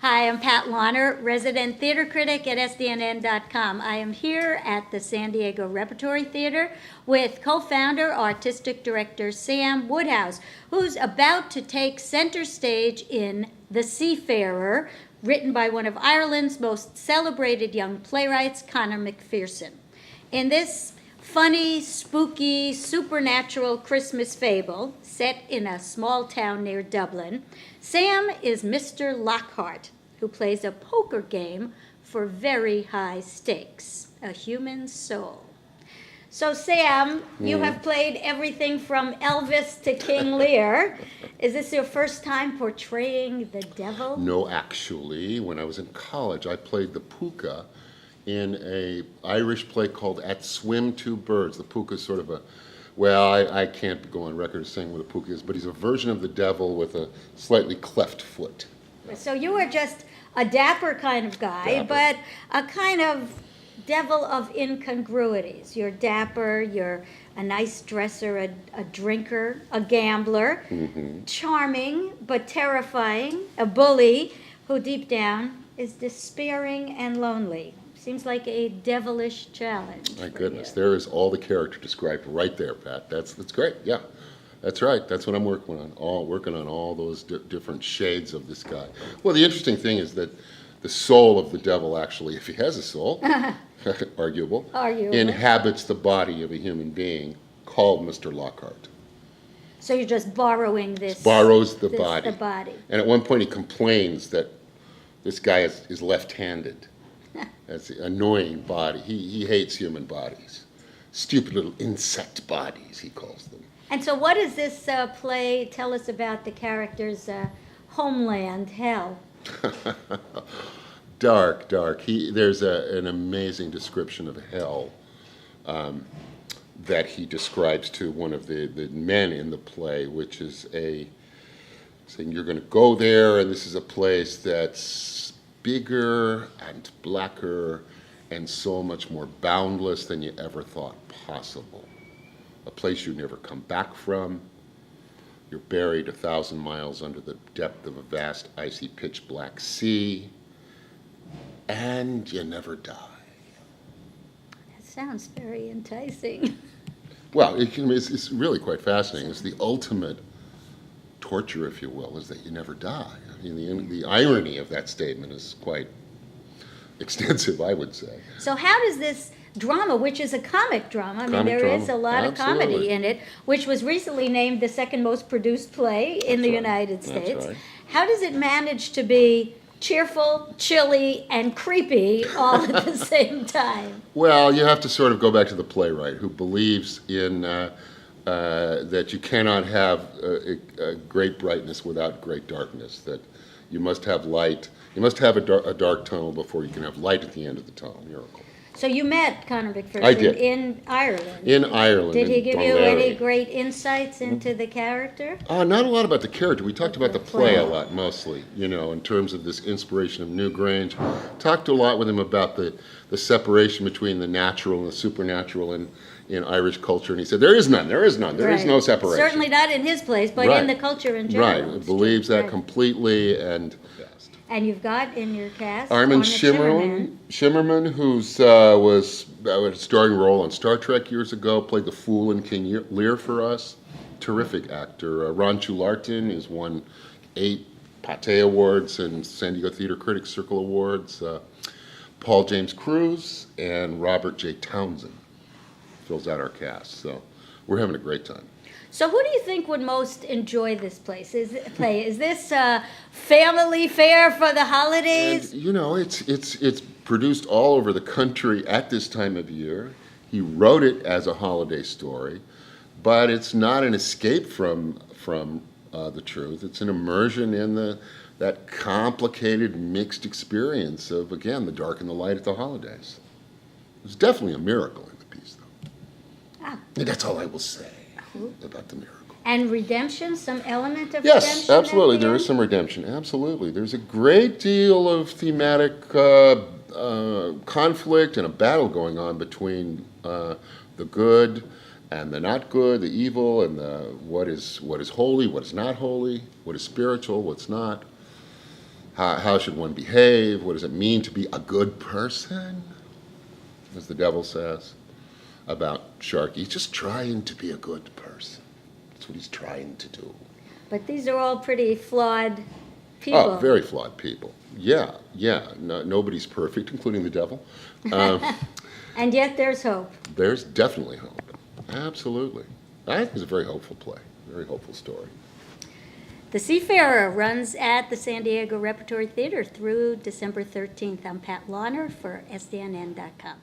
Hi, I'm Pat Launer, resident theater critic at SDNN.com. I am here at the San Diego Repertory Theater with co-founder, artistic director Sam Woodhouse, who's about to take center stage in The Seafarer, written by one of Ireland's most celebrated young playwrights, Conor McPherson. In this funny, spooky, supernatural Christmas fable set in a small town near Dublin, Sam is Mr. Lockhart, who plays a poker game for very high stakes, a human soul. So Sam, you have played everything from Elvis to King Lear. Is this your first time portraying the devil? No, actually, when I was in college, I played the puka in an Irish play called At Swim Two Birds. The puka is sort of I can't go on record as saying what a puka is, but he's a version of the devil with a slightly cleft foot. So you are just a dapper kind of guy, but a kind of devil of incongruities. You're dapper, you're a nice dresser, a drinker, a gambler, charming but terrifying, a bully who deep down is despairing and lonely. Seems like a devilish challenge. My goodness, there is all the character described right there, Pat. That's great. Yeah, that's right. That's what I'm working on. Working on all those different shades of this guy. Well, the interesting thing is that the soul of the devil, actually, if he has a soul, arguable, inhabits the body of a human being called Mr. Lockhart. So you're just borrowing this. Borrows the body. The body. And at one point he complains that this guy is left-handed. That's an annoying body. He hates human bodies. Stupid little insect bodies, he calls them. And so what does this play tell us about the character's homeland, hell? Dark. There's an amazing description of hell that he describes to one of the men in the play, which is saying you're going to go there, and this is a place that's bigger and blacker and so much more boundless than you ever thought possible. A place you never come back from. You're buried 1,000 miles under the depth of a vast, icy, pitch-black sea, and you never die. That sounds very enticing. Well, it's really quite fascinating. It's the ultimate torture, if you will, is that you never die. I mean, the irony of that statement is quite extensive, I would say. So how does this drama, which is a comic drama, there is a lot of comedy in it, which was recently named the second most produced play in the United States. Right. How does it manage to be cheerful, chilly, and creepy all at the same time? Well, you have to sort of go back to the playwright who believes in that you cannot have a great brightness without great darkness, that you must have light. You must have a dark tunnel before you can have light at the end of the tunnel. Miracle. So you met Conor McPherson I did. In Ireland. In Ireland. Did he give you Dunleary. any great insights into the character? Not a lot about the character. We talked about the play a lot, mostly, in terms of this inspiration of Newgrange. Talked a lot with him about the separation between the natural and the supernatural in Irish culture, and he said, there is none. There is no separation. Certainly not in his place, but in the culture in general. Right, believes that completely, and And you've got in your cast Armin Shimmerman, who's was a starring role on Star Trek years ago, played the fool in King Lear for us. Terrific actor. Ron Chulartin has won 8 Pate Awards and San Diego Theater Critics Circle Awards. Paul James Cruz and Robert J. Townsend fills out our cast. So we're having a great time. So who do you think would most enjoy this play? Is this family fare for the holidays? And, it's produced all over the country at this time of year. He wrote it as a holiday story, but it's not an escape from the truth. It's an immersion in that complicated, mixed experience of, again, the dark and the light at the holidays. It's definitely a miracle in the piece, though. And that's all I will say about the miracle. And redemption, some element of redemption? Yes, absolutely. There is some redemption. Absolutely. There's a great deal of thematic conflict and a battle going on between the good and the not good, the evil, and what is holy, what is not holy, what is spiritual, what's not. How should one behave? What does it mean to be a good person? As the devil says about Sharky. He's just trying to be a good person. That's what he's trying to do. But these are all pretty flawed people. Oh, very flawed people. Yeah. No, nobody's perfect, including the devil. And yet there's hope. There's definitely hope. Absolutely. I think it's a very hopeful play, very hopeful story. The Seafarer runs at the San Diego Repertory Theater through December 13th. I'm Pat Launer for SDNN.com.